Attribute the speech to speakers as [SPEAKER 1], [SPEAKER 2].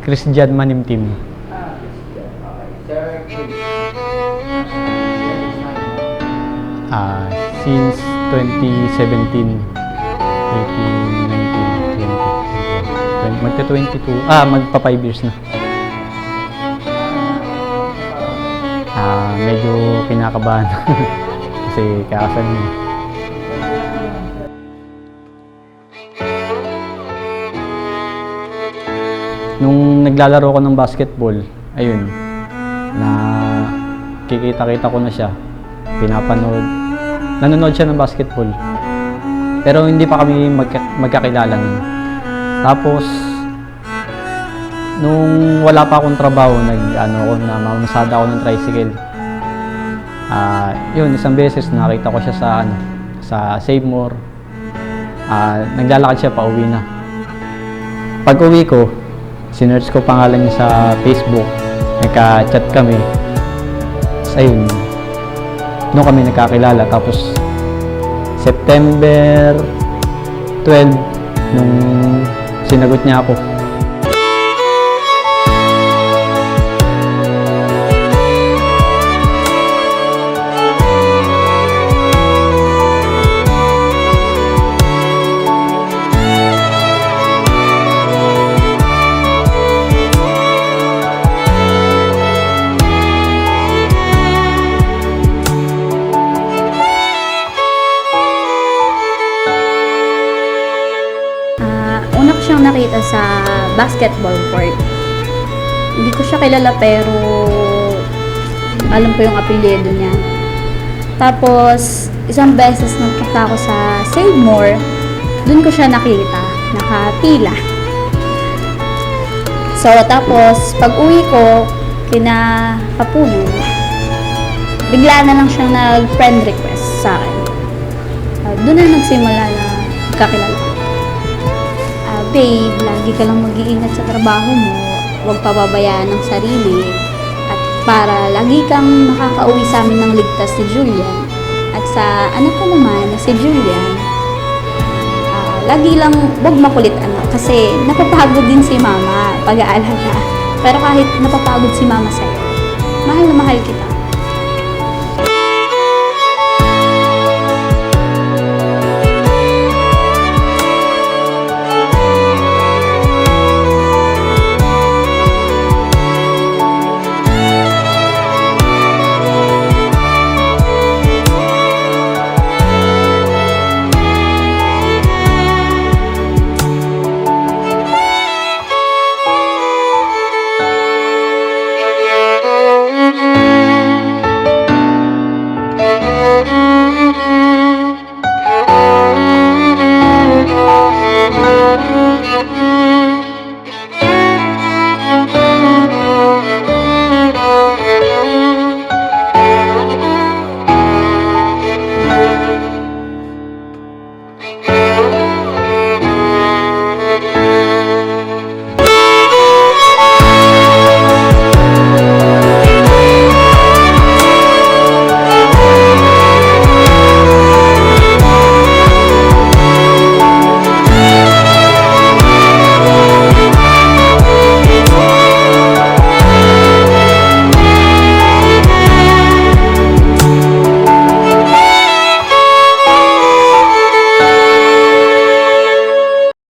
[SPEAKER 1] Christian Manimtim.
[SPEAKER 2] Christian. Okay. Sir,
[SPEAKER 1] Since 2017, 2019, 20, magta-22, magpa 5 years na. Medyo kinakabahan kasi kakasal niya. Nung naglalaro ko ng basketball, ayun, na kikita-kita ko na siya, nanonood siya ng basketball. Pero hindi pa kami magkakilala nun. Tapos, nung wala pa akong trabaho, mamasada ako ng tricycle. Yun, isang beses nakita ko siya sa Save More. Naglalakad siya pa uwi na. Pag uwi ko, sinearch ko pangalan niya sa Facebook. Nagka-chat kami. Tapos ayun, noon kami nagkakilala. Tapos September 12, nung sinagot niya ako.
[SPEAKER 3] Una ko siyang nakita sa basketball court. Hindi ko siya kilala pero alam ko yung apelyido niya. Tapos, isang beses nagpunta ako sa Save More, dun ko siya nakita, nakapila. So, tapos, pag uwi ko, kina Kapunan, bigla na lang siyang nag-friend request sa akin. Doon na nagsimula na kakilala. Babe, lagi ka lang mag-iingat sa trabaho mo, huwag pababayaan ang sarili, at para lagi kang makakauwi sa amin ng ligtas si Julian. At sa anak ko naman na si Julian, lagi lang huwag makulit anak kasi napapagod din si mama pag-aalala. Pero kahit napapagod si mama sa'yo, mahal na mahal kita.